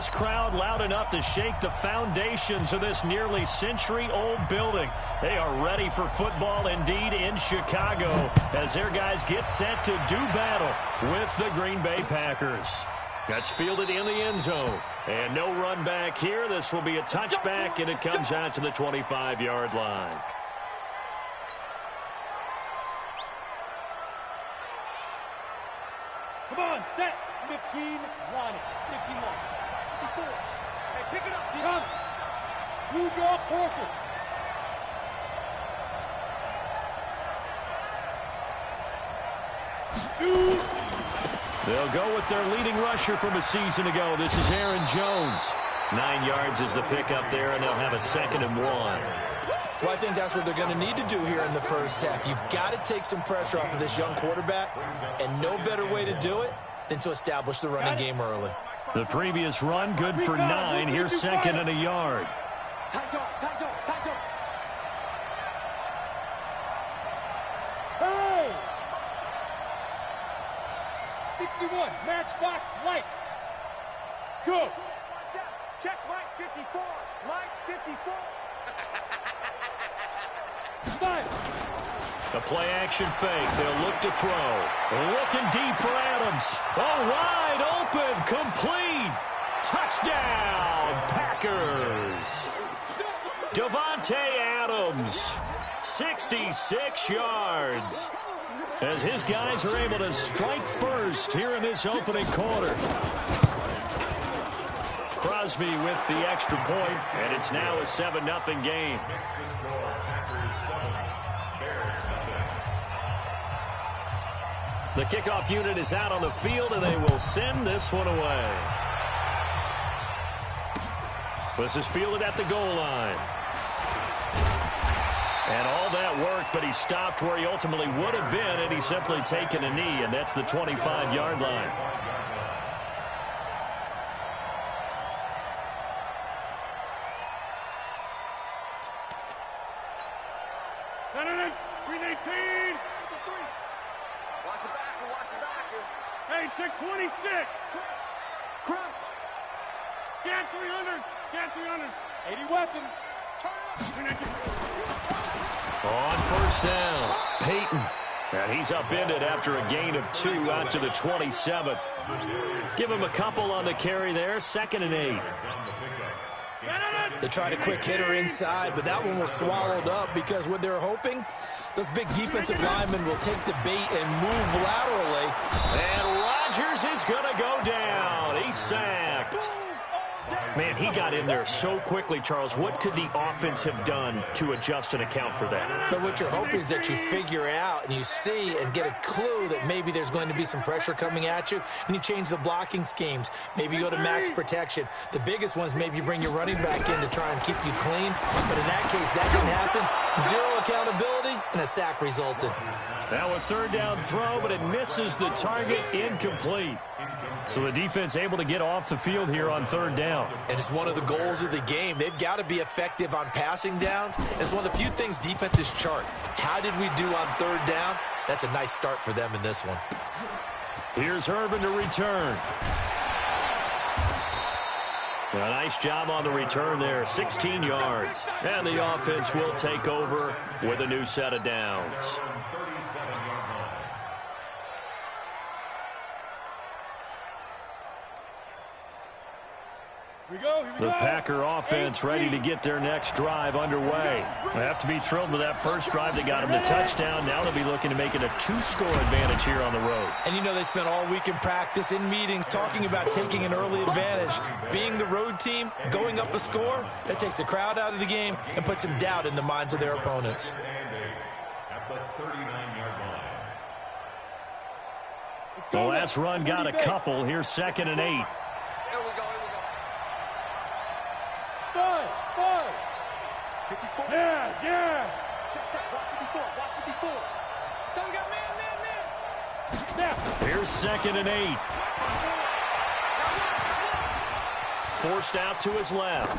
this crowd loud enough to shake the foundations of this nearly century-old building. They are ready for football indeed in Chicago as their guys get set to do battle with the Green Bay Packers. That's fielded in the end zone. And no run back here. This will be a touchback, and it comes out to the 25-yard line. Come on, set. 15, line it. 15, line. 54. Hey, pick it up, team. Come. Blue draw, portion. Shoot. They'll go with their leading rusher from a season ago. This is Aaron Jones. 9 yards is the pickup there, and they'll have a 2nd and 1. Well, I think that's what they're going to need to do here in the first half. You've got to take some pressure off of this young quarterback, and no better way to do it than to establish the running game early. The previous run, good for 9. Here's 2nd and a yard. Tight dog, tight dog, tight dog. Hey! 61, matchbox lights. Go. Check Mike 54. Mike 54. The play-action fake. They'll look to throw. Looking deep for Adams. Oh, wide open. Complete. Touchdown, Packers. Davante Adams, 66 yards. As his guys are able to strike first here in this opening quarter. Crosby with the extra point, and it's now a 7-0 game. The kickoff unit is out on the field, and they will send this one away. This is fielded at the goal line. And all that work, but he stopped where he ultimately would have been, and he's simply taken a knee, and that's the 25-yard line. Hey, check 26. Crunch. Scan 300. Scan 300. 80 weapon. On first down, Peyton. And he's upended after a gain of 2 out to the 27. Give him a couple on the carry there. 2nd and 8. They tried a quick hitter inside, but that one was swallowed up because what they're hoping, those big defensive linemen will take the bait and move laterally. And Rodgers is going to go down. He's sacked. Man, he got in there so quickly, Charles. What could the offense have done to adjust and account for that? But what you're hoping is that you figure out and you see and get a clue that maybe there's going to be some pressure coming at you, and you change the blocking schemes. Maybe you go to max protection. The biggest one is maybe you bring your running back in to try and keep you clean. But in that case, that didn't happen. 0 accountability, and a sack resulted. Now a 3rd down throw, but it misses the target. Incomplete. So the defense able to get off the field here on 3rd down. And it's one of the goals of the game. They've got to be effective on passing downs. It's one of the few things defenses chart. How did we do on 3rd down? That's a nice start for them in this one. Here's Urban to return. A nice job on the return there, 16 yards. And the offense will take over with a new set of downs. The Packer offense ready to get their next drive underway. They have to be thrilled with that first drive that got them the touchdown. Now they'll be looking to make it a 2-score advantage here on the road. And you know they spent all week in practice, in meetings, talking about taking an early advantage. Being the road team, going up a score, that takes the crowd out of the game and puts some doubt in the minds of their opponents. The last run got a couple. Here's 2nd and 8. 54. Yeah. Check. Block 54. Block 54. So we got man. Now. Here's 2nd and 8. Forced out to his left.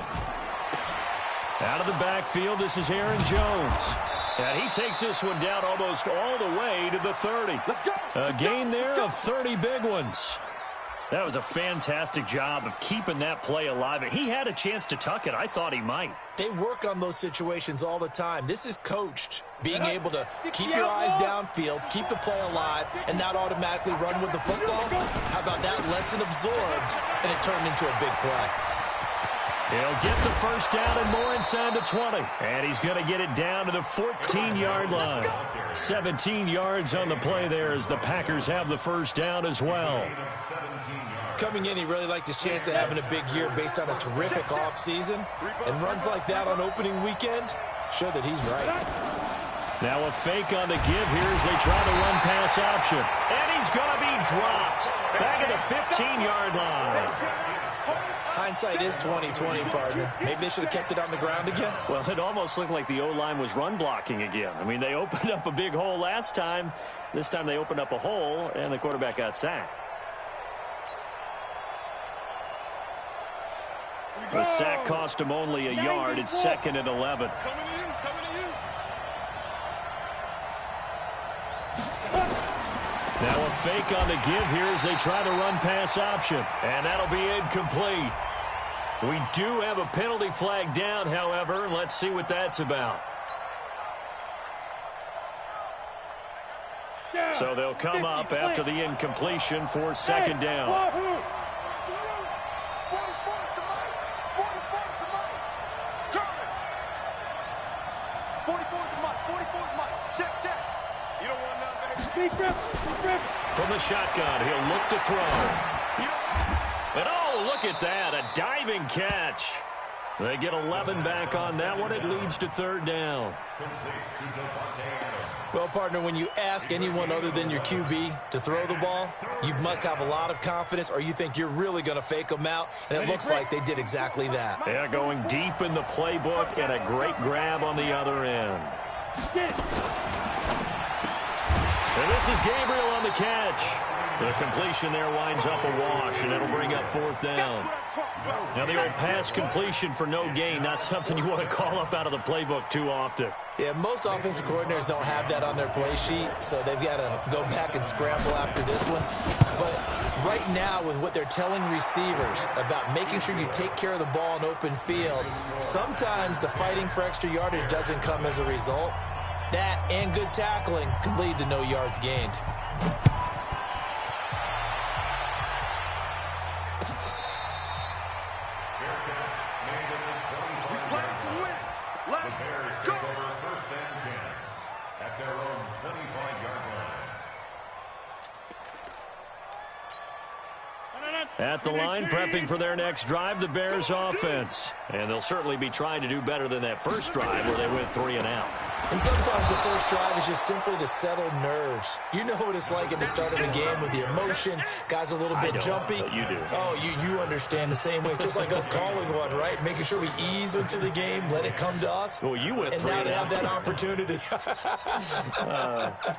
Out of the backfield, this is Aaron Jones. And he takes this one down almost all the way to the 30. A gain there of 30 big ones. That was a fantastic job of keeping that play alive. He had a chance to tuck it. I thought he might. They work on those situations all the time. This is coached, being able to keep your eyes downfield, keep the play alive, and not automatically run with the football. How about that lesson absorbed, and it turned into a big play? He'll get the first down and more inside the 20. And he's going to get it down to the 14-yard line. 17 yards on the play there as the Packers have the first down as well. Coming in, he really liked his chance of having a big year based on a terrific offseason. And runs like that on opening weekend show that he's right. Now a fake on the give here as they try the run-pass option. And he's going to be dropped back at the 15-yard line. Hindsight is 20/20, partner. Maybe they should have kept it on the ground again. Well, it almost looked like the O-line was run blocking again. I mean, they opened up a big hole last time. This time they opened up a hole, and the quarterback got sacked. The sack cost him only a yard. It's 2nd and 11. Now a fake on the give here as they try the run-pass option. And that'll be incomplete. We do have a penalty flag down, however. Let's see what that's about. So they'll come up after the incompletion for 2nd down. From the shotgun, he'll look to throw. And oh, look at that, a diving catch. They get 11 back on that one. It leads to 3rd down. Well, partner, when you ask anyone other than your QB to throw the ball, you must have a lot of confidence, or you think you're really going to fake them out, and it looks like they did exactly that. Yeah, going deep in the playbook and a great grab on the other end. And this is Gabriel on the catch. The completion there winds up a wash, and it'll bring up 4th down. Now the old pass completion for no gain, not something you want to call up out of the playbook too often. Yeah, most offensive coordinators don't have that on their play sheet, so they've got to go back and scramble after this one. But right now, with what they're telling receivers about making sure you take care of the ball in open field, sometimes the fighting for extra yardage doesn't come as a result. That and good tackling can lead to no yards gained. At the line, prepping for their next drive, the Bears offense. And they'll certainly be trying to do better than that first drive where they went 3 and out. And sometimes the first drive is just simply to settle nerves. You know what it's like at the start of a game with the emotion. Guys a little bit jumpy. You do. Oh, you understand the same way. It's just like us calling one, right? Making sure we ease into the game, let it come to us. Well, you went 3 and out. And now they have that opportunity.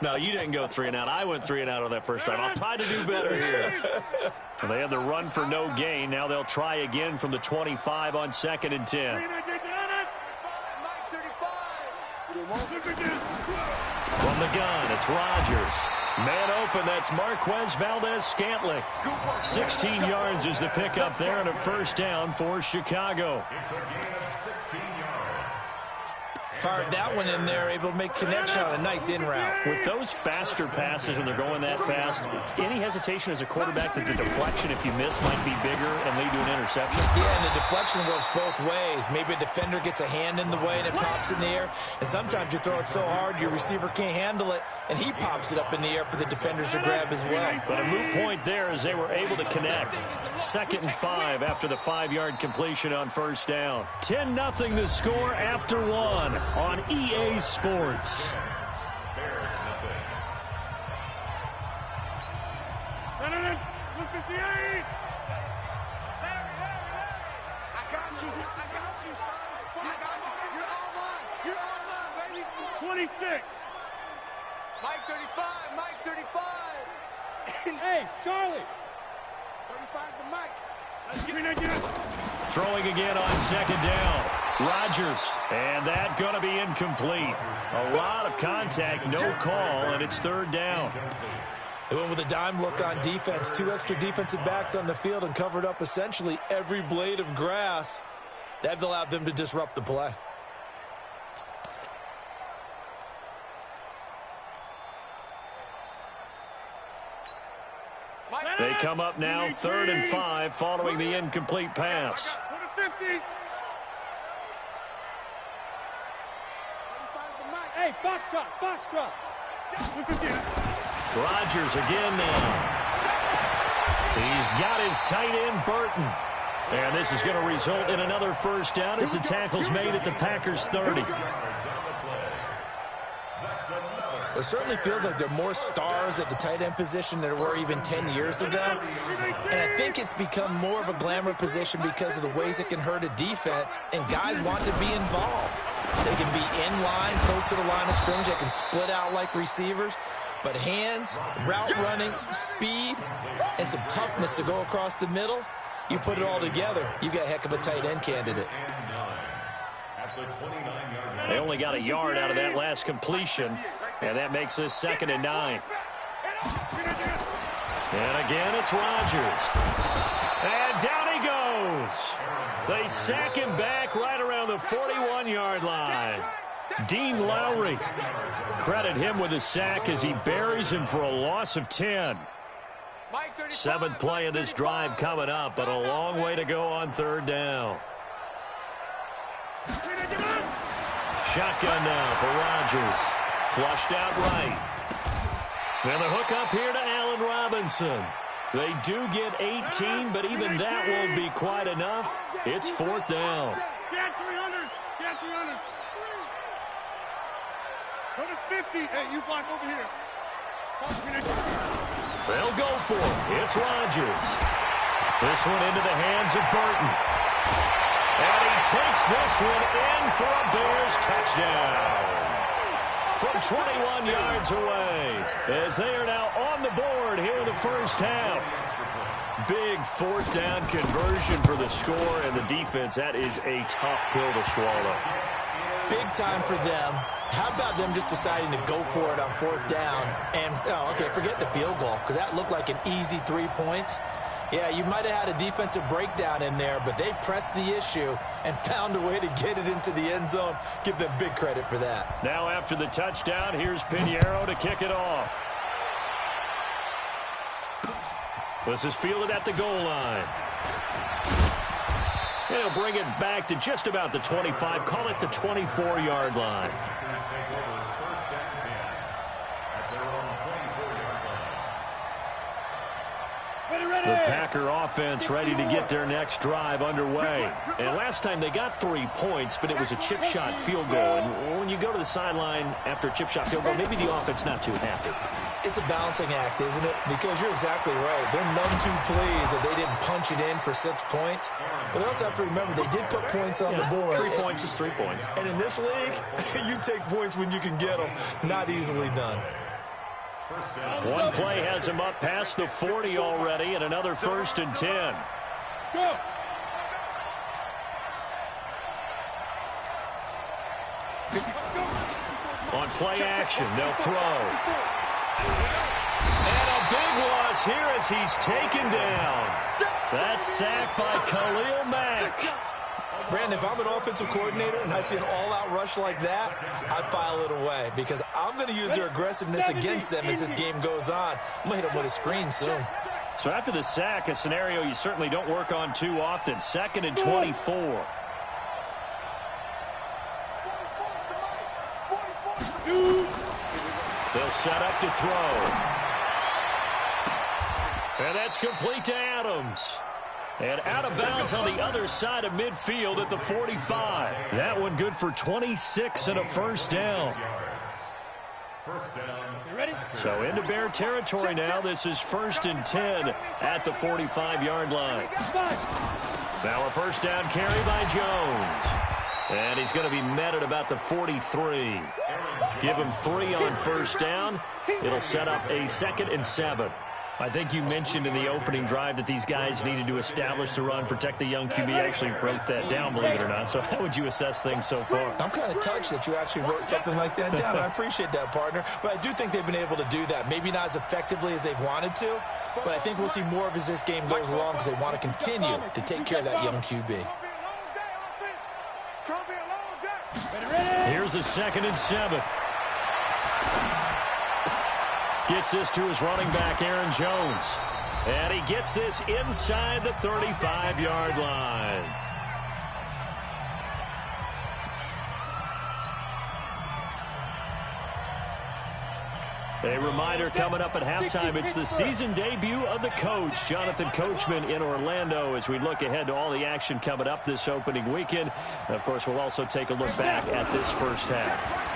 No, you didn't go 3 and out. I went 3 and out on that first drive. I'll try to do better here. And they had the run for no gain. Now they'll try again from the 25 on 2nd and 10. From the gun, it's Rodgers. Man open, that's Marquez Valdez-Scantling. 16 yards is the pickup there and a first down for Chicago. Fired that one in there, able to make connection on a nice in route. With those faster passes and they're going that fast, any hesitation as a quarterback that the deflection, if you miss, might be bigger and lead to an interception? Yeah, and the deflection works both ways. Maybe a defender gets a hand in the way and it pops in the air. And sometimes you throw it so hard your receiver can't handle it, and he pops it up in the air for the defenders to grab as well. But a moot point there as they were able to connect. 2nd and 5 after the 5-yard completion on first down. 10-0 the score after 1 on EA Sports. Mike 35, Mike 35. Hey, Charlie. 35's the Mike. Throwing again on 2nd down. Rodgers, and that going to be incomplete. A lot of contact, no call, and it's 3rd down. They went with a dime look on defense. 2 extra defensive backs on the field and covered up essentially every blade of grass. That allowed them to disrupt the play. They come up now 3rd and 5 following the incomplete pass. Hey, box drop. Rodgers again now. He's got his tight end, Burton. And this is going to result in another first down as the tackle's made at the Packers' 30. It certainly feels like there are more stars at the tight end position than there were even 10 years ago. And I think it's become more of a glamour position because of the ways it can hurt a defense, and guys want to be involved. They can be in line, close to the line of scrimmage. They can split out like receivers. But hands, route running, speed, and some toughness to go across the middle, you put it all together, you got a heck of a tight end candidate. They only got a yard out of that last completion, and that makes this 2nd and 9. And again, it's Rodgers. And down he goes. They sack him back right around the 41-yard line. Dean Lowry. Credit him with a sack as he buries him for a loss of 10. 7th play of this drive coming up, but a long way to go on 3rd down. Shotgun now for Rodgers. Flushed out right. And the hook up here to Allen Robinson. They do get 18, but even that won't be quite enough. It's 4th down. Get 300. Get 300. Go to 50. Hey, you block over here. They'll go for it. It's Rodgers. This one into the hands of Burton. And he takes this one in for a Bears touchdown. From 21 yards away, as they are now on the board here in the first half. Big 4th down conversion for the score, and the defense, that is a tough pill to swallow. Big time for them. How about them just deciding to go for it on 4th down? And, forget the field goal, because that looked like an easy 3 points. Yeah, you might have had a defensive breakdown in there, but they pressed the issue and found a way to get it into the end zone. Give them big credit for that. Now after the touchdown, here's Pinheiro to kick it off. This is fielded at the goal line. And he'll bring it back to just about the 25, call it the 24-yard line. The Packer offense ready to get their next drive underway. And last time they got 3 points, but it was a chip shot field goal. And when you go to the sideline after a chip shot field goal, maybe the offense not too happy. It's a balancing act, isn't it? Because you're exactly right. They're none too pleased that they didn't punch it in for 6 points. But they also have to remember they did put points on the board. 3 points is 3 points. And in this league, you take points when you can get them. Not easily done. One play has him up past the 40 already, and another 1st and 10. Go. On play action, they'll throw. And a big loss here as he's taken down. That's sacked by Khalil Mack. Brandon, if I'm an offensive coordinator and I see an all-out rush like that, I file it away because I'm going to use their aggressiveness against them as this game goes on. I'm going to hit them with a screen soon. So after the sack, a scenario you certainly don't work on too often. 2nd and 24. They'll set up to throw. And that's complete to Adams. And out of bounds on the other side of midfield at the 45. That one good for 26 and a 1st down. So into Bear territory now. This is 1st and 10 at the 45-yard line. Now a 1st down carry by Jones. And he's going to be met at about the 43. Give him 3 on 1st down. It'll set up a 2nd and 7. I think you mentioned in the opening drive that these guys needed to establish the run, protect the young QB. I actually wrote that down, believe it or not. So how would you assess things so far? I'm kind of touched that you actually wrote something like that down. I appreciate that, partner. But I do think they've been able to do that. Maybe not as effectively as they've wanted to, but I think we'll see more of as this game goes along because they want to continue to take care of that young QB. Here's a 2nd and 7. Gets this to his running back, Aaron Jones. And he gets this inside the 35-yard line. A reminder coming up at halftime, it's the season debut of the coach, Jonathan Coachman in Orlando, as we look ahead to all the action coming up this opening weekend. And of course, we'll also take a look back at this first half.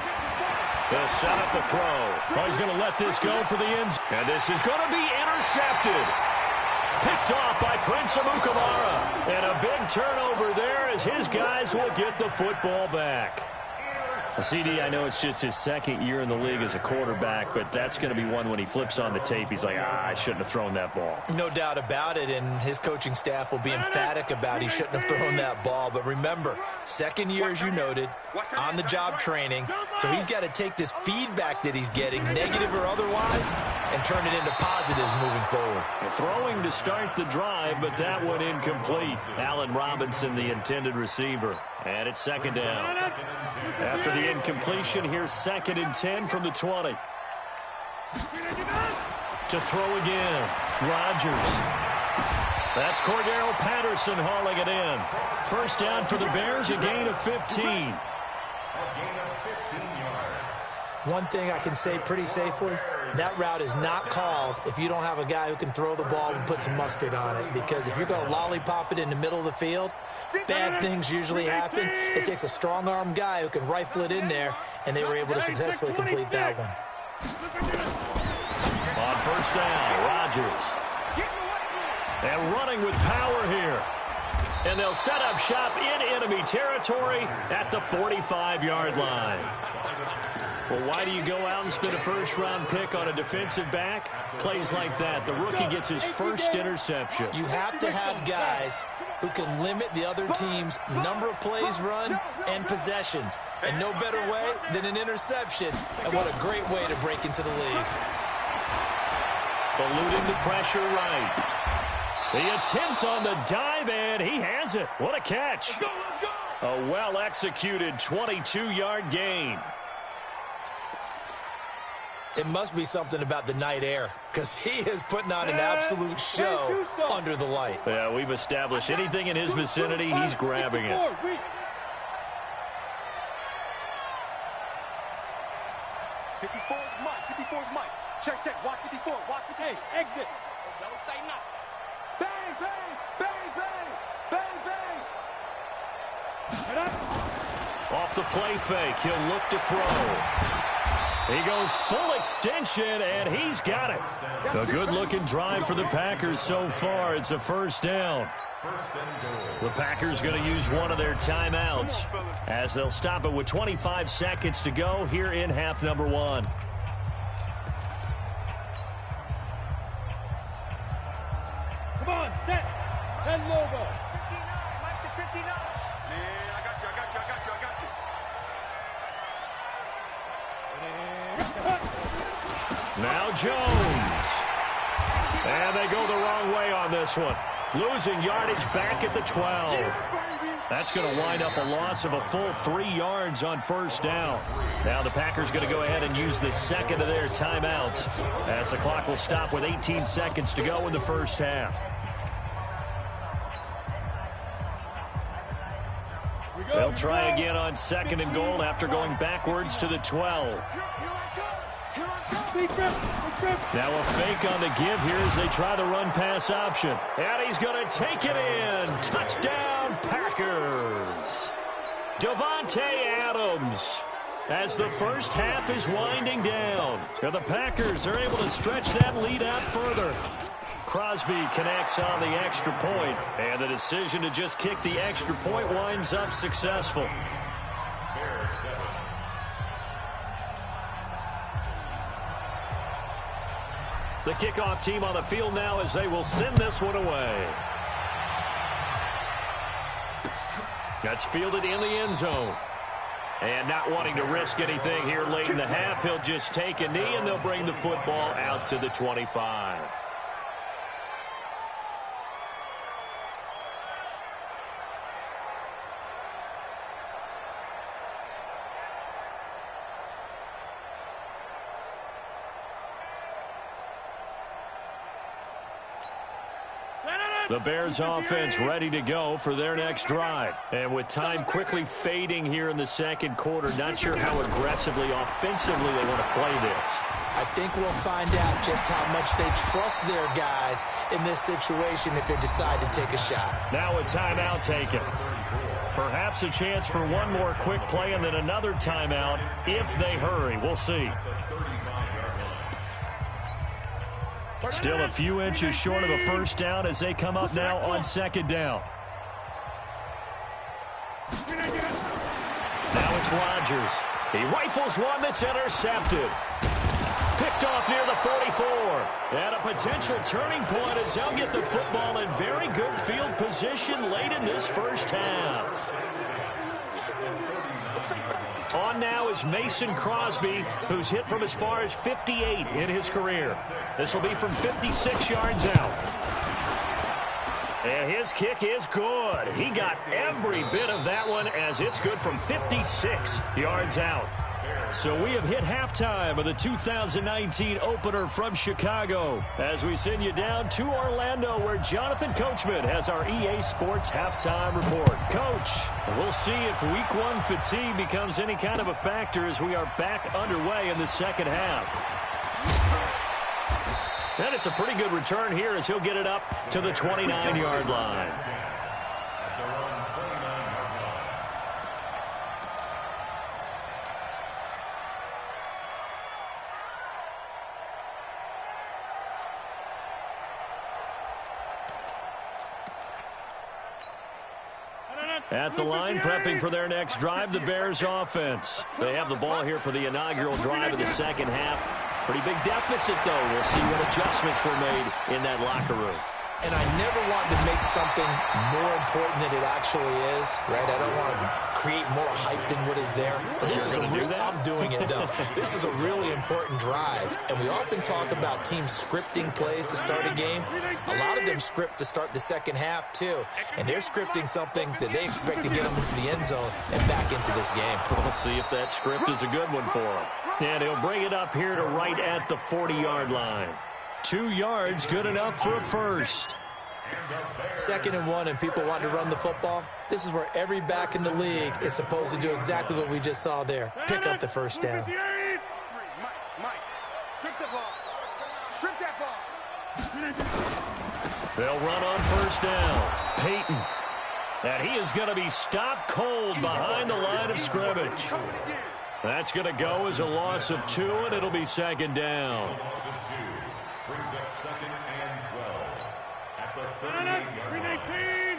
They'll set up a throw. Oh, he's going to let this go for the ends. And this is going to be intercepted. Picked off by Prince Amukamara. And a big turnover there as his guys will get the football back. CD, I know it's just his 2nd year in the league as a quarterback, but that's going to be one when he flips on the tape. He's like, I shouldn't have thrown that ball. No doubt about it, and his coaching staff will be emphatic about he shouldn't have thrown that ball. But remember, 2nd year, as you noted, on-the-job training, so he's got to take this feedback that he's getting, negative or otherwise, and turn it into positives moving forward. Throwing to start the drive, but that one incomplete. Allen Robinson, the intended receiver. And it's 2nd down. After the incompletion, here's 2nd and 10 from the 20. To throw again, Rodgers. That's Cordero Patterson hauling it in. 1st down for the Bears, a gain of 15. One thing I can say pretty safely, that route is not called if you don't have a guy who can throw the ball and put some mustard on it. Because if you're going to lollipop it in the middle of the field, bad things usually happen. It takes a strong-arm guy who can rifle it in there, and they were able to successfully complete that one. On 1st down, Rodgers. And running with power here. And they'll set up shop in enemy territory at the 45-yard line. Well, why do you go out and spend a 1st-round pick on a defensive back? Plays like that. The rookie gets his 1st interception. You have to have guys who can limit the other team's number of plays run and possessions. And no better way than an interception. And what a great way to break into the league. Eluding the pressure right. The attempt on the dive, and he has it. What a catch. A well-executed 22-yard gain. It must be something about the night air, because he is putting on an absolute show under the light. Yeah, we've established anything in his vicinity, he's grabbing it. 54 is Mike. 54 is Mike. Check. Watch 54. Watch 54. Hey, exit. So don't say nothing. Bang, bang, bang, bang, bang, bang. Off the play fake, he'll look to throw. He goes full extension, and he's got it. A good-looking drive for the Packers so far. It's a 1st down. The Packers going to use one of their timeouts as they'll stop it with 25 seconds to go here in half number 1. Come on, set. 10 logo. 59. Mike to 59. Man, I got you. Now Jones. And they go the wrong way on this one. Losing yardage back at the 12. That's going to wind up a loss of a full 3 yards on 1st down. Now the Packers going to go ahead and use the 2nd of their timeouts as the clock will stop with 18 seconds to go in the 1st half. They'll try again on 2nd and goal after going backwards to the 12. Now a fake on the give here as they try the run-pass option. And he's going to take it in. Touchdown, Packers. Davante Adams as the 1st half is winding down. And the Packers are able to stretch that lead out further. Crosby connects on the extra point, and the decision to just kick the extra point winds up successful. The kickoff team on the field now as they will send this one away. That's fielded in the end zone. And not wanting to risk anything here late in the half, he'll just take a knee, and they'll bring the football out to the 25. The Bears offense ready to go for their next drive. And with time quickly fading here in the second quarter, not sure how aggressively, offensively they want to play this. I think we'll find out just how much they trust their guys in this situation if they decide to take a shot. Now a timeout taken. Perhaps a chance for one more quick play and then another timeout if they hurry. We'll see. Still a few inches short of a first down as they come up now on second down. Now it's Rodgers. He rifles one that's intercepted. Picked off near the 44. And a potential turning point as they'll get the football in very good field position late in this first half. On now is Mason Crosby, who's hit from as far as 58 in his career. This will be from 56 yards out. And his kick is good. He got every bit of that one as it's good from 56 yards out. So we have hit halftime of the 2019 opener from Chicago as we send you down to Orlando where Jonathan Coachman has our EA Sports halftime report. Coach, we'll see if week one fatigue becomes any kind of a factor as we are back underway in the second half. And it's a pretty good return here as he'll get it up to the 29-yard line. At the line, prepping for their next drive, the Bears offense. They have the ball here for the inaugural drive of the second half. Pretty big deficit, though. We'll see what adjustments were made in that locker room. And I never wanted to make something more important than it actually is, right? I don't want to create more hype than what is there. But this is a real, I'm doing it, though. This is a really important drive. And we often talk about teams scripting plays to start a game. A lot of them script to start the second half, too. And they're scripting something that they expect to get them into the end zone and back into this game. We'll see if that script is a good one for them. And he'll bring it up here to right at the 40-yard line. 2 yards, good enough for a first. 2nd and 1, and people want to run the football. This is where every back in the league is supposed to do exactly what we just saw there. Pick up the first down. Mike, strip the ball. Strip that ball. They'll run on first down. Peyton. And he is going to be stopped cold behind the line of scrimmage. That's going to go as a loss of 2, and it'll be second down. Brings up 2nd and 12 at the 38-yard line. Hey,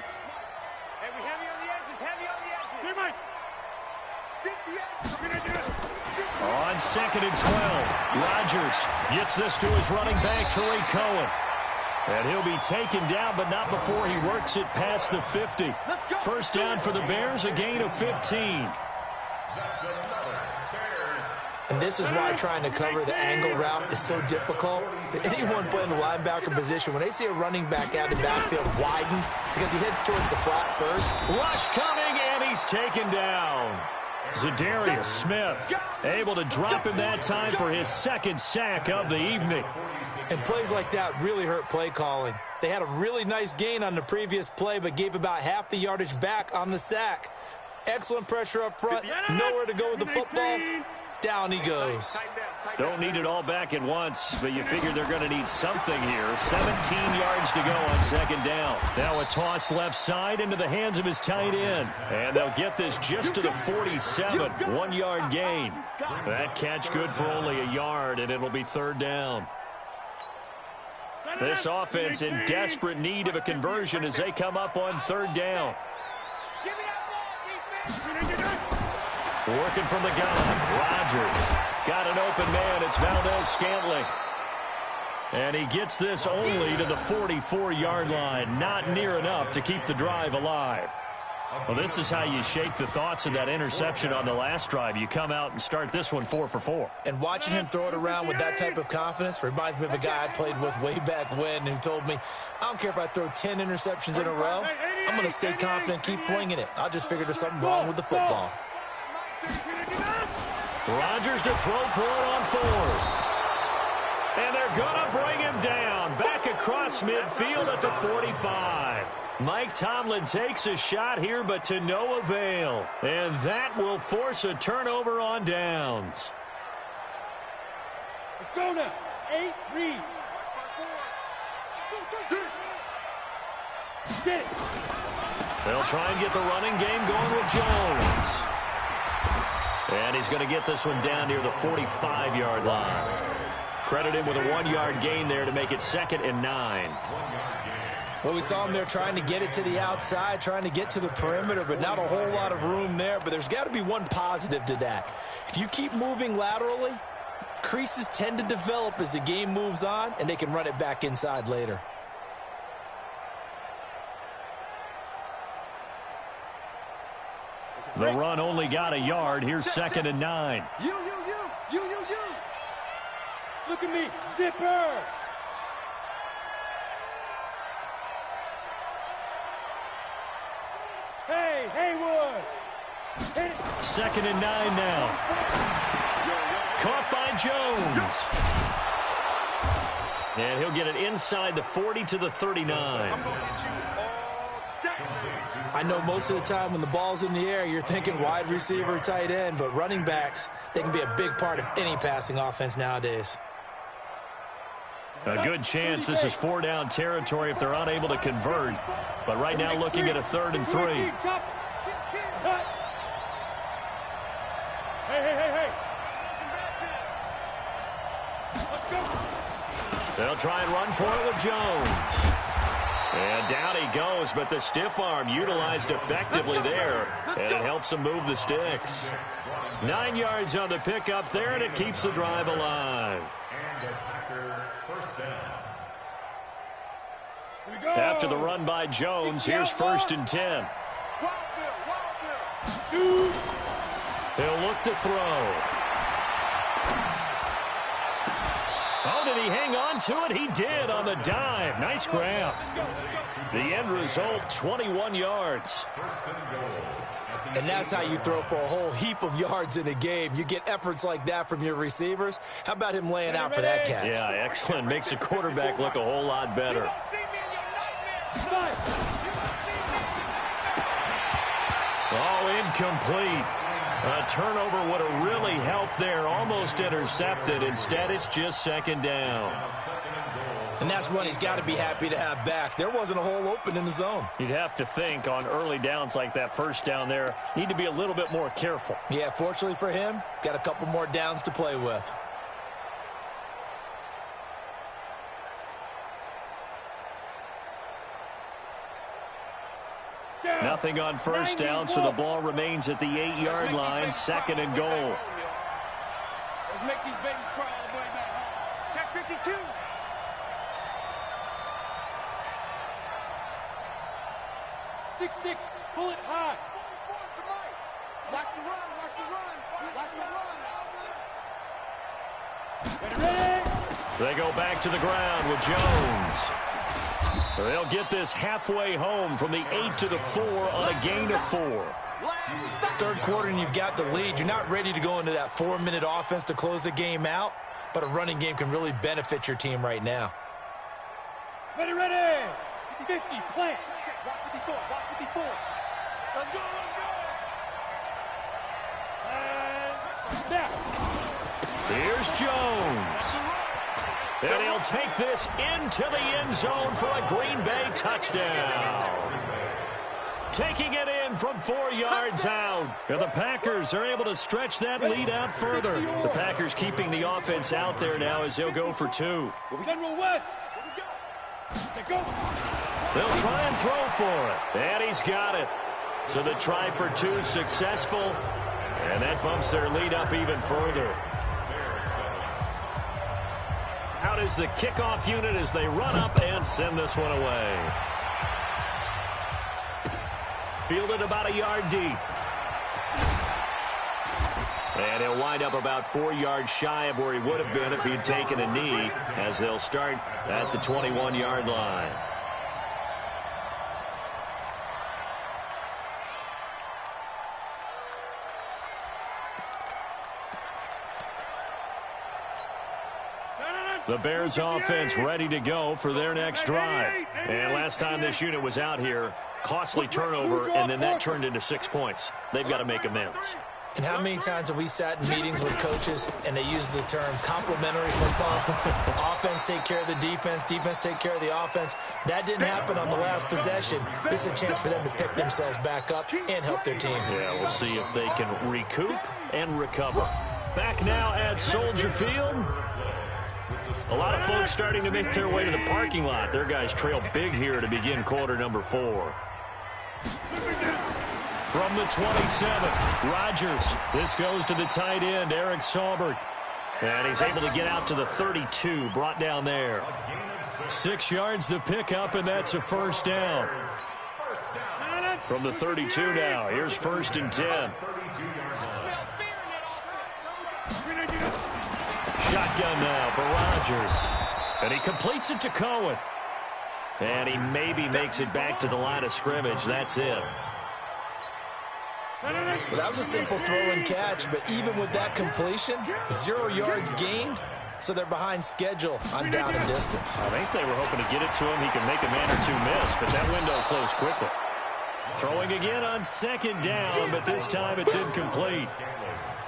we heavy on the edges, heavy on the edges. Hey, Mike. Get the edge. On 2nd and 12, Rodgers gets this to his running back, Tariq Cohen. And he'll be taken down, but not before he works it past the 50. First down for the Bears, a gain of 15. That's another Bears. And this is why trying to cover the angle route is so difficult. Anyone playing the linebacker position, when they see a running back out of the backfield widen, because he heads towards the flat first. Rush coming, and he's taken down. Zadarius Smith able to drop in that time for his 2nd sack of the evening. And plays like that really hurt play calling. They had a really nice gain on the previous play, but gave about half the yardage back on the sack. Excellent pressure up front, nowhere to go with the football. Down he goes. Don't need it all back at once, but you figure they're going to need something here. 17 yards to go on 2nd down. Now a toss left side into the hands of his tight end. And they'll get this just to the 47. 1-yard gain. That catch good for only a yard, and it'll be 3rd down. This offense in desperate need of a conversion as they come up on 3rd down. Working from the gun, Rodgers got an open man. It's Valdez Scantling. And he gets this only to the 44-yard line. Not near enough to keep the drive alive. Well, this is how you shake the thoughts of that interception on the last drive. You come out and start this one 4 for 4. And watching him throw it around with that type of confidence reminds me of a guy I played with way back when who told me, I don't care if I throw 10 interceptions in a row. I'm going to stay confident, keep flinging it. I just figured there's something wrong with the football. Rodgers to throw for it on 4th. And they're going to bring him down. Back across midfield at the 45. Mike Tomlin takes a shot here, but to no avail. And that will force a turnover on downs. Let's go now. 8, read. Get it. They'll try and get the running game going with Jones. And he's going to get this one down near the 45-yard line. Credit him with a 1-yard gain there to make it 2nd and 9. Well, we saw him there trying to get it to the outside, trying to get to the perimeter, but not a whole lot of room there. But there's got to be one positive to that. If you keep moving laterally, creases tend to develop as the game moves on, and they can run it back inside later. The run only got a yard. Here's 2nd and 9. You. Look at me. Zipper. Hey, Haywood. Hit it. 2nd and 9 now. Caught by Jones. And he'll get it inside the 40 to the 39. I know most of the time when the ball's in the air, you're thinking wide receiver, tight end, but running backs, they can be a big part of any passing offense nowadays. A good chance this is 4-down territory if they're unable to convert. But right now looking at a 3rd and 3. Hey. Let's go. They'll try and run for it with Jones. And down he goes, but the stiff arm utilized effectively there. And it helps him move the sticks. 9 yards on the pickup there, and it keeps the drive alive. After the run by Jones, here's 1st and 10. He'll look to throw. Oh, did he hang on to it? He did on the dive. Nice grab. The end result, 21 yards. And that's how you throw for a whole heap of yards in a game. You get efforts like that from your receivers. How about him laying out for that catch? Yeah, excellent. Makes the quarterback look a whole lot better. Oh, incomplete. A turnover would have really helped there. Almost intercepted. Instead, it's just 2nd down. And that's one he's got to be happy to have back. There wasn't a hole open in the zone. You'd have to think on early downs like that 1st down there, need to be a little bit more careful. Yeah, fortunately for him, got a couple more downs to play with. Nothing on 1st down, so the ball remains at the 8-yard line, 2nd and goal. Let's make these babies cry all the way back home. Check 52. 6-6, pull it high. Watch the run. Ready. They go back to the ground with Jones. They'll get this halfway home from the 8 to the 4 on a gain of 4. 3rd quarter and you've got the lead. You're not ready to go into that 4-minute offense to close the game out, but a running game can really benefit your team right now. Ready. 50, plant. Watch 54. Let's go. And now. Here's Jones. And he'll take this into the end zone for a Green Bay touchdown. Taking it in from 4 yards out. And the Packers are able to stretch that lead out further. The Packers keeping the offense out there now as they'll go for 2. General West. Go. They'll try and throw for it. And he's got it. So the try for 2 successful. And that bumps their lead up even further. Out out as the kickoff unit as they run up and send this one away. Fielded about a yard deep. And he'll wind up about 4 yards shy of where he would have been if he'd taken a knee, as they'll start at the 21-yard line. The Bears offense ready to go for their next drive. And last time this unit was out here, costly turnover, and then that turned into 6 points. They've got to make amends. And how many times have we sat in meetings with coaches and they use the term complementary football? Offense take care of the defense, defense take care of the offense. That didn't happen on the last possession. This is a chance for them to pick themselves back up and help their team. Yeah, we'll see if they can recoup and recover. Back now at Soldier Field. A lot of folks starting to make their way to the parking lot. Their guys trail big here to begin quarter number 4. From the 27, Rodgers. This goes to the tight end, Eric Saubert. And he's able to get out to the 32, brought down there. 6 yards the pickup, and that's a first down. From the 32 now, here's 1st and 10. Shotgun now for Rodgers. And he completes it to Cohen. And he maybe makes it back to the line of scrimmage. That's it. Well, that was a simple throw and catch, but even with that completion, 0 yards gained, so they're behind schedule on down and distance. I think they were hoping to get it to him. He can make a man or two miss, but that window closed quickly. Throwing again on 2nd down, but this time it's incomplete.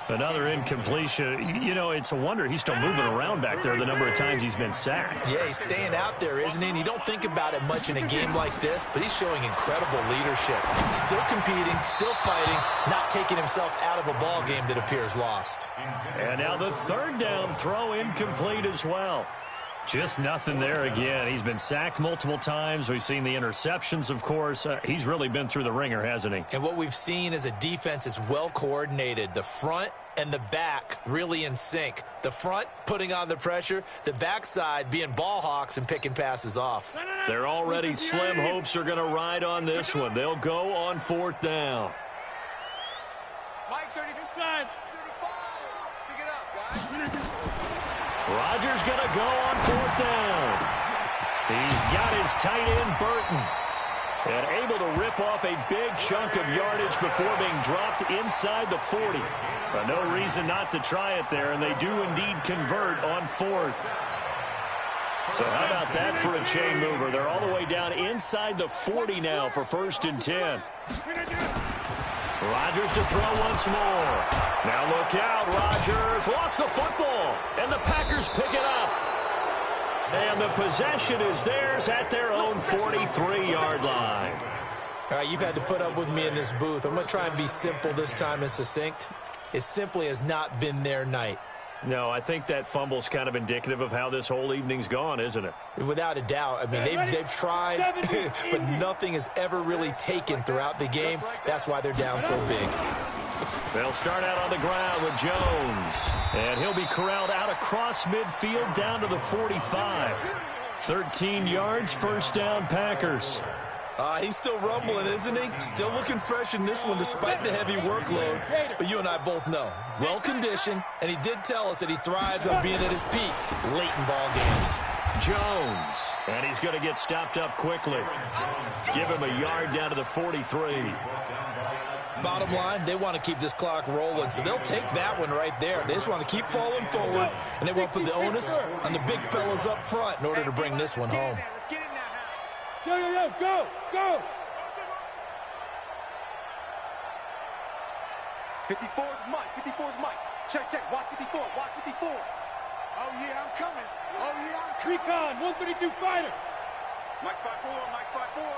Another incompletion. You know, it's a wonder he's still moving around back there the number of times he's been sacked. Yeah, he's staying out there, isn't he? And you don't think about it much in a game like this, but he's showing incredible leadership. Still competing, still fighting, not taking himself out of a ball game that appears lost. And now the 3rd down throw incomplete as well. Just nothing there again. He's been sacked multiple times. We've seen the interceptions, of course. He's really been through the ringer, hasn't he? And what we've seen is a defense that's well coordinated. The front and the back really in sync. The front putting on the pressure, the backside being ball hawks and picking passes off. They're already slim hopes are going to ride on this one. They'll go on 4th down. Mike, 30 inside. 35. Pick it up, guys. Rodgers going to go on 4th down. He's got his tight end, Burton. And able to rip off a big chunk of yardage before being dropped inside the 40. But no reason not to try it there, and they do indeed convert on 4th. So how about that for a chain mover? They're all the way down inside the 40 now for 1st and 10. Rodgers to throw once more. Now look out, Rodgers lost the football, and the Packers pick it up. And the possession is theirs at their own 43-yard line. All right, you've had to put up with me in this booth. I'm going to try and be simple this time and succinct. It simply has not been their night. No, I think that fumble's kind of indicative of how this whole evening's gone, isn't it? Without a doubt. I mean, they've tried, but nothing has ever really taken throughout the game. That's why they're down so big. They'll start out on the ground with Jones. And he'll be corralled out across midfield down to the 45. 13 yards, 1st down, Packers. He's still rumbling, isn't he? Still looking fresh in this one despite the heavy workload. But you and I both know, well-conditioned, and he did tell us that he thrives on being at his peak late in ball games. Jones, and he's going to get stopped up quickly. Give him a yard down to the 43. Bottom line, they want to keep this clock rolling, so they'll take that one right there. They just want to keep falling forward, and they want to put the onus on the big fellas up front in order to bring this one home. Yo, yo, yo, go, go. 54 is Mike, 54 is Mike. Check, check, watch 54, watch 54. Oh, yeah, I'm coming. Oh, yeah, I'm coming. Recon, 132 fighter. Mike 5-4, Mike 5-4,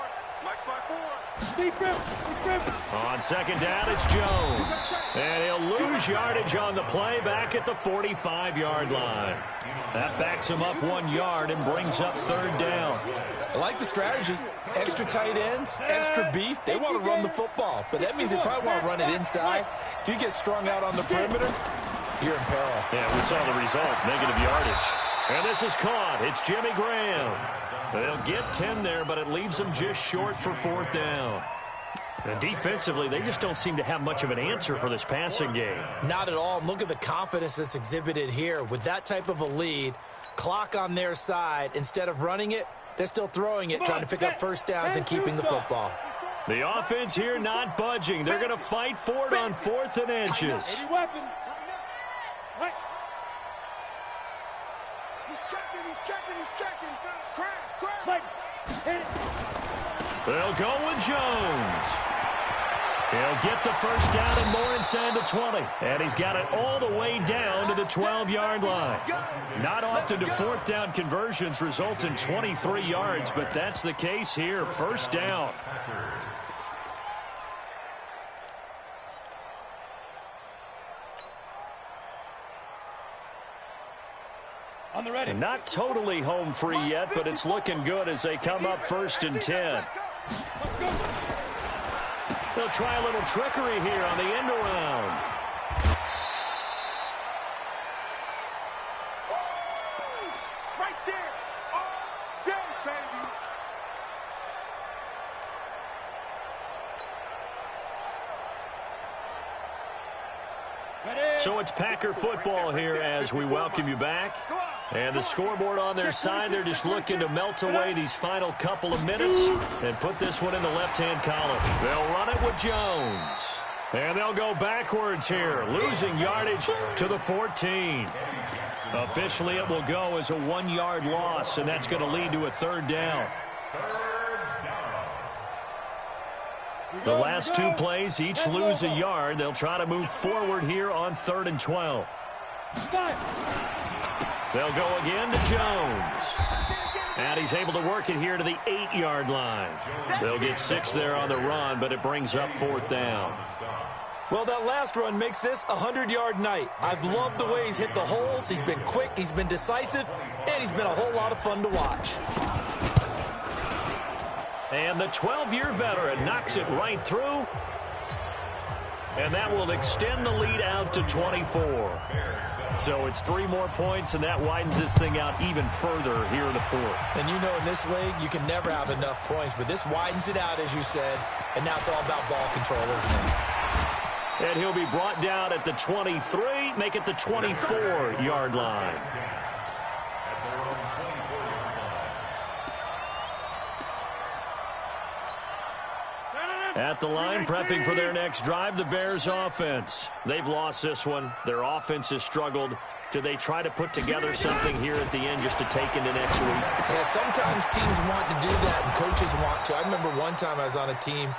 Mike 5-4. Deep grip, deep grip. On 2nd down, it's Jones. And he'll lose yardage on the play back at the 45-yard line. That backs him up 1 yard and brings up 3rd down. I like the strategy. Extra tight ends, extra beef. They want to run the football, but that means they probably want to run it inside. If you get strung out on the perimeter, you're in peril. Yeah, we saw the result, negative yardage. And this is caught. It's Jimmy Graham. They'll get 10 there, but it leaves them just short for 4th down. And defensively, they just don't seem to have much of an answer for this passing game. Not at all. Look at the confidence that's exhibited here. With that type of a lead, clock on their side, instead of running it, they're still throwing it, trying to pick up first downs and keeping the football. The offense here not budging. They're going to fight for it on 4th and inches. Any weapon. Right. He's checking. Crash. Right. They'll go with Jones. He'll get the first down and more inside the 20. And he's got it all the way down to the 12-yard line. Not often do 4th down conversions result in 23 yards, but that's the case here. First down. On the ready. And not totally home free yet, but it's looking good as they come up 1st and 10. They'll try a little trickery here on the end around. Right there. All day, baby. So it's Packer football here as we welcome you back. And the scoreboard on their side, they're just looking to melt away these final couple of minutes and put this one in the left-hand column. They'll run it with Jones. And they'll go backwards here, losing yardage to the 14. Officially, it will go as a 1-yard loss, and that's going to lead to a 3rd down. The last 2 plays each lose a yard. They'll try to move forward here on 3rd and 12. They'll go again to Jones. And he's able to work it here to the 8-yard line. They'll get 6 there on the run, but it brings up 4th down. Well, that last run makes this a 100-yard night. I've loved the way he's hit the holes. He's been quick, he's been decisive, and he's been a whole lot of fun to watch. And the 12-year veteran knocks it right through. And that will extend the lead out to 24. So it's 3 more points, and that widens this thing out even further here in the 4th. And you know in this league, you can never have enough points, but this widens it out, as you said, and now it's all about ball control, isn't it? And he'll be brought down at the 23, make it the 24-yard line. At the line, prepping for their next drive, the Bears offense. They've lost this one. Their offense has struggled. Do they try to put together something here at the end just to take into next week? Yeah, sometimes teams want to do that and coaches want to. I remember one time I was on a team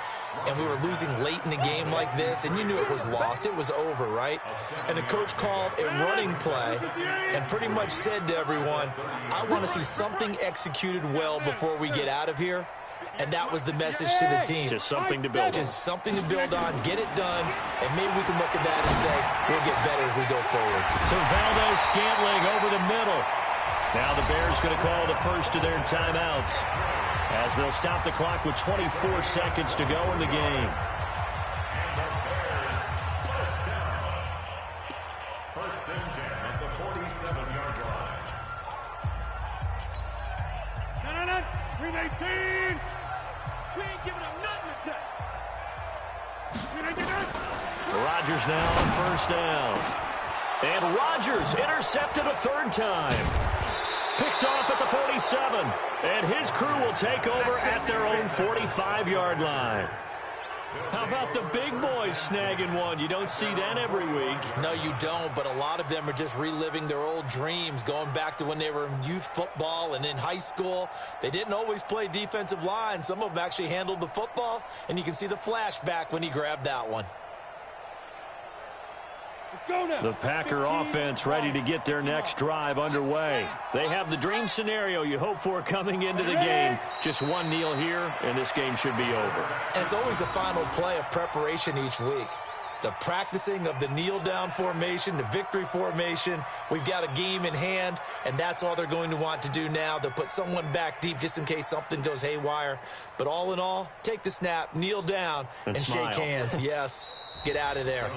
and we were losing late in the game like this, and you knew it was lost. It was over, right? And the coach called a running play and pretty much said to everyone, I want to see something executed well before we get out of here. And that was the message to the team. Just something to build on. Just something to build on, get it done, and maybe we can look at that and say, we'll get better as we go forward. To Valdez-Scantling over the middle. Now the Bears going to call the first of their timeouts as they'll stop the clock with 24 seconds to go in the game. First and 10 at the 47-yard line. 318. We ain't giving up nothing today. Rodgers now on first down. And Rodgers intercepted a 3rd time. Picked off at the 47. And his crew will take over at their own 45-yard line. How about the big boys snagging one? You don't see that every week. No, you don't, but a lot of them are just reliving their old dreams, going back to when they were in youth football and in high school. They didn't always play defensive line. Some of them actually handled the football, and you can see the flashback when he grabbed that one. Let's go now. The Packer offense ready to get their next drive underway. They have the dream scenario you hope for coming into the game. Just one kneel here, and this game should be over. And it's always the final play of preparation each week. The practicing of the kneel-down formation, the victory formation. We've got a game in hand, and that's all they're going to want to do now. They'll put someone back deep just in case something goes haywire. But all in all, take the snap, kneel down, and smile. shake hands. Yes, get out of there.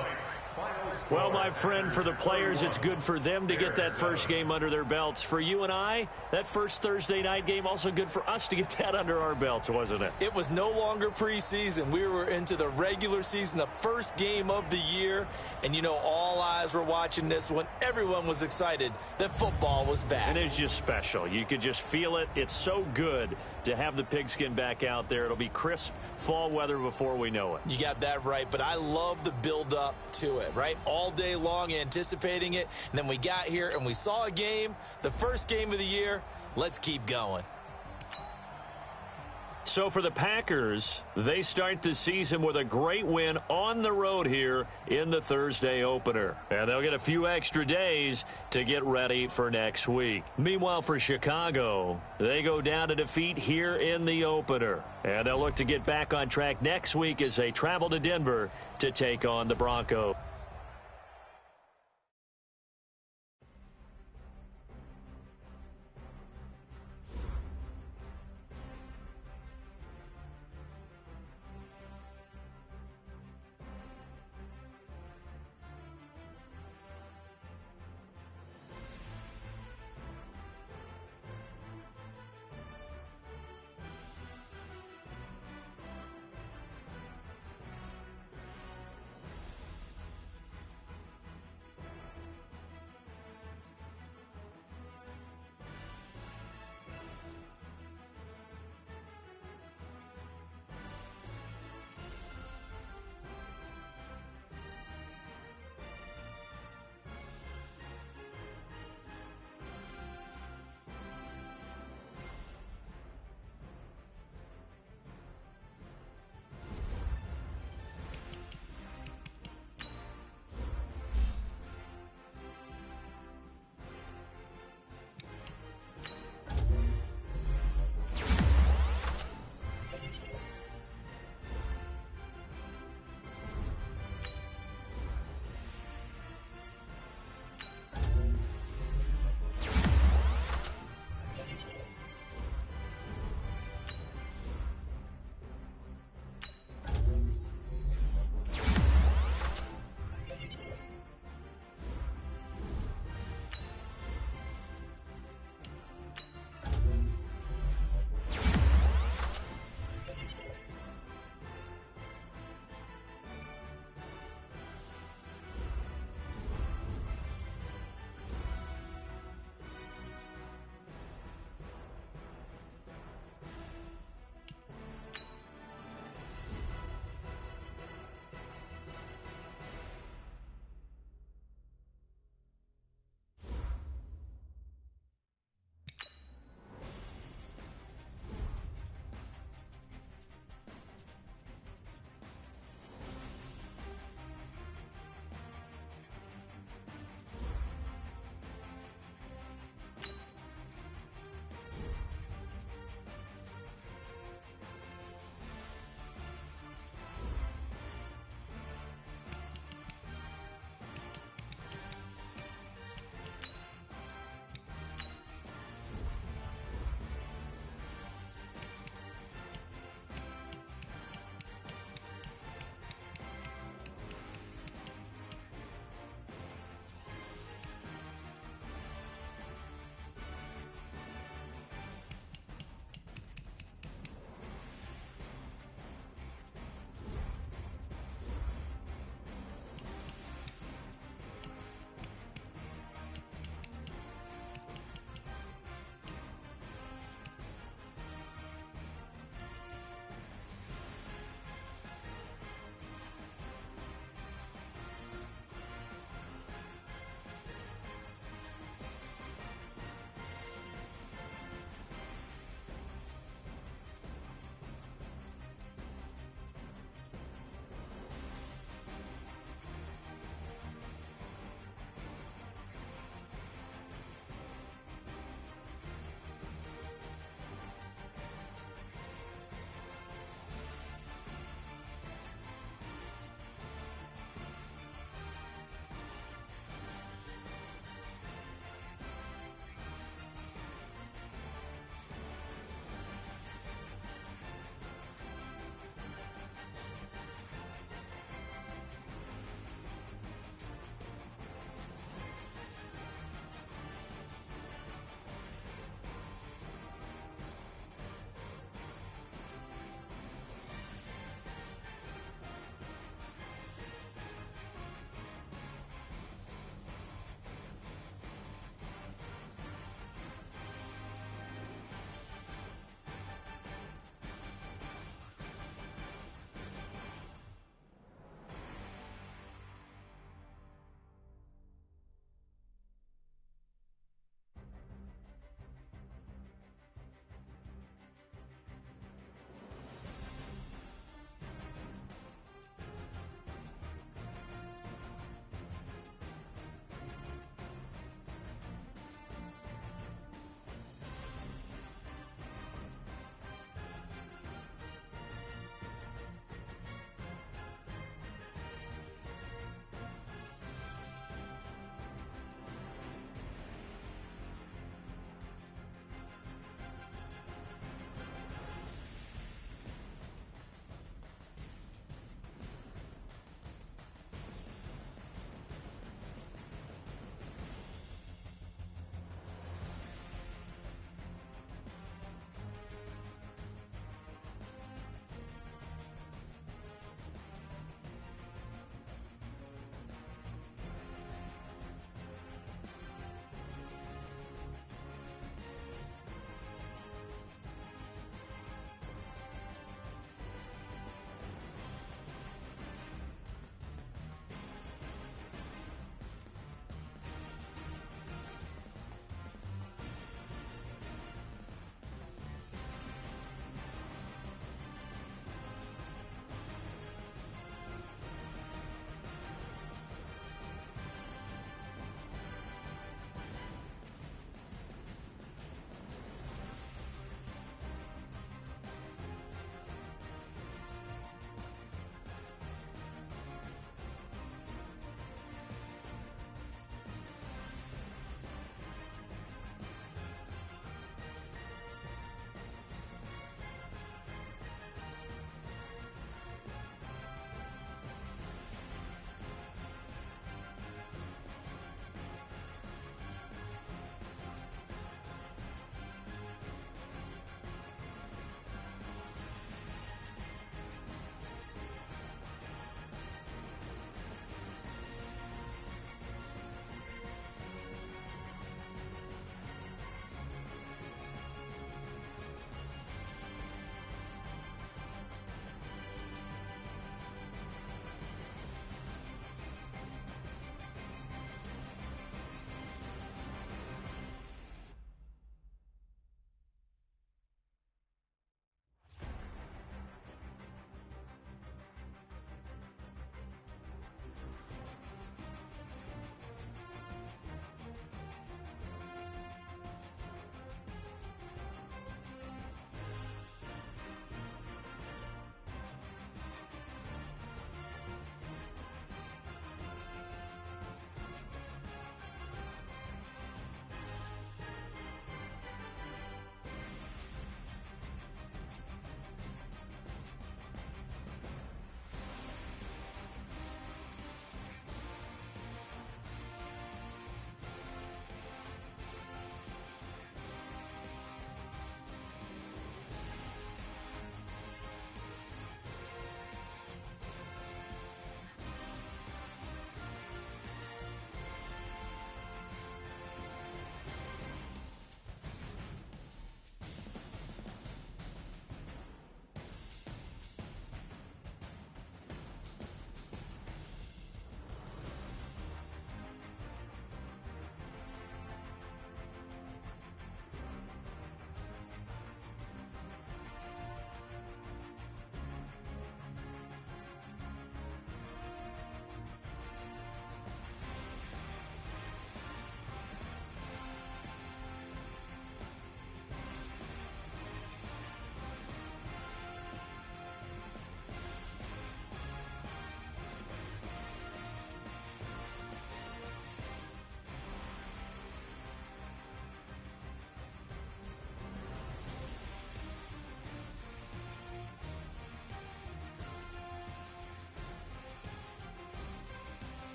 Well, my friend, for the players, it's good for them to get that first game under their belts. For you and I, that first Thursday night game, also good for us to get that under our belts, wasn't it? It was no longer preseason. We were into the regular season, the first game of the year. And, you know, all eyes were watching this one. Everyone was excited that football was back. And it's just special. You could just feel it. It's so good to have the pigskin back out there. It'll be crisp fall weather before we know it. You got that right, but I love the build-up to it, right? All day long anticipating it, and then we got here and we saw a game, the first game of the year. Let's keep going. So for the Packers, they start the season with a great win on the road here in the Thursday opener. And they'll get a few extra days to get ready for next week. Meanwhile, for Chicago, they go down to defeat here in the opener. And they'll look to get back on track next week as they travel to Denver to take on the Broncos.